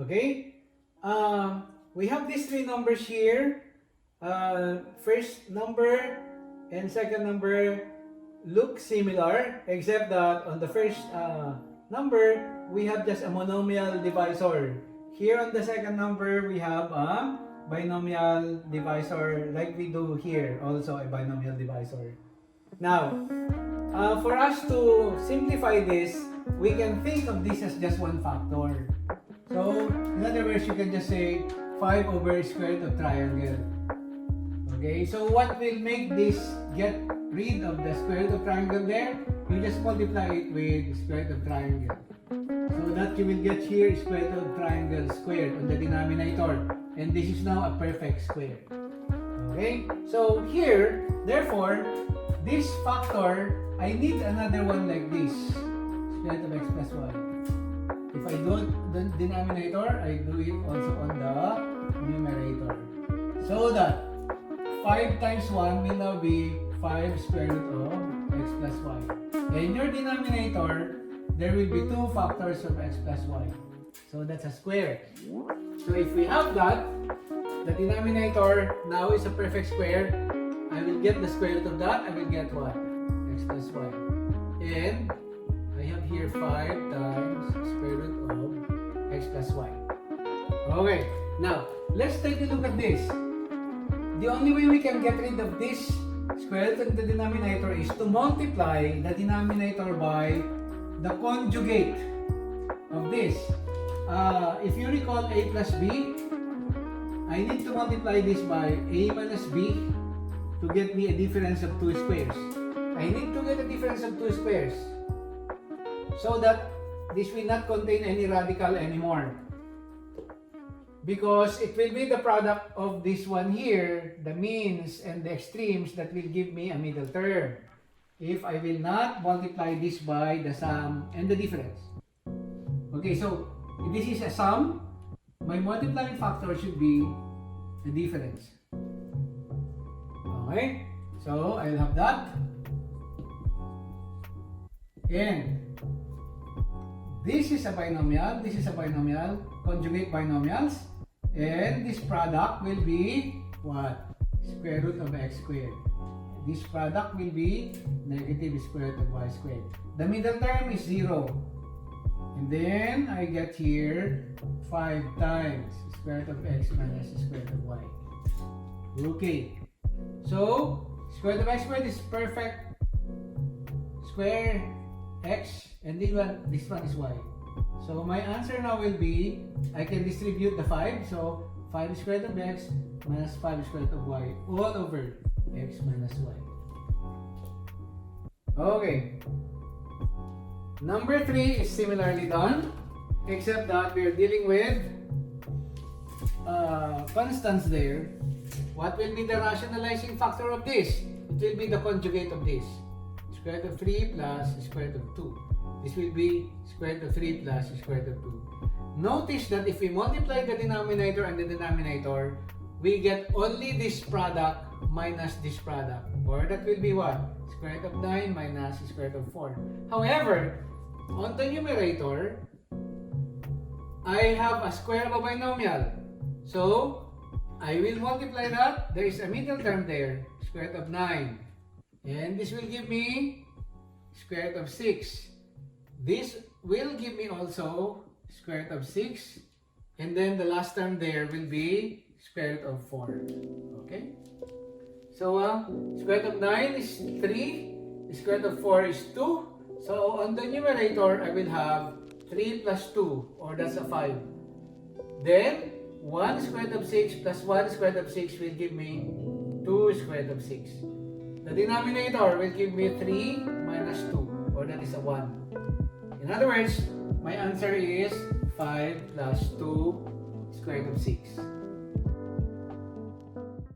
Okay? We have these three numbers here. First number and second number look similar, except that on the first number, we have just a monomial divisor. Here on the second number, we have a binomial divisor like we do here, also a binomial divisor. Now, for us to simplify this, we can think of this as just one factor. So, in other words, you can just say 5 over square root of triangle. Okay, so what will make this get rid of the square root of triangle there? You just multiply it with square root of triangle. So that you will get here square root of triangle squared on the denominator. And this is now a perfect square. Okay, so here, therefore, this factor, I need another one like this. Square root of x plus y. If I do the denominator, I do it also on the numerator. So that 5 times 1 will now be 5 square root of x plus y. In your denominator, there will be 2 factors of x plus y. So that's a square. So if we have that, the denominator now is a perfect square. I will get the square root of that. I will get what? X plus y. And I have here 5 times square root of x plus y. Okay, now let's take a look at this. The only way we can get rid of this square root of the denominator is to multiply the denominator by the conjugate of this. If you recall a plus b, I need to multiply this by a minus b to get me a difference of 2 squares. I need to get a difference of 2 squares so that this will not contain any radical anymore. Because it will be the product of this one here, the means and the extremes, that will give me a middle term. If I will not multiply this by the sum and the difference. Okay, so if this is a sum, my multiplying factor should be the difference. Okay, so I'll have that. And this is a binomial, this is a binomial, conjugate binomials. And this product will be what? Square root of x squared. This product will be negative square root of y squared. The middle term is 0. And then I get here 5 times square root of x minus square root of y. Okay. So, square root of x squared is perfect square x, and this one is y. So my answer now will be, I can distribute the 5. So 5 square root of x minus 5 square root of y all over x minus y. Okay. Number 3 is similarly done, except that we are dealing with constants there. What will be the rationalizing factor of this? It will be the conjugate of this. Square root of 3 plus square root of 2. This will be square root of 3 plus square root of 2. Notice that if we multiply the denominator and the denominator, we get only this product minus this product. Or that will be what? Square root of 9 minus square root of 4. However, on the numerator, I have a square of a binomial. So, I will multiply that. There is a middle term there, square root of 9. And this will give me square root of 6. This will give me also square root of 6. And then the last term there will be square root of 4. Okay? So, square root of 9 is 3. Square root of 4 is 2. So, on the numerator, I will have 3 plus 2, or that's a 5. Then, 1 square root of 6 plus 1 square root of 6 will give me 2 square root of 6. The denominator will give me 3 minus 2, or that is a 1. In other words, my answer is 5 plus 2 square root of 6.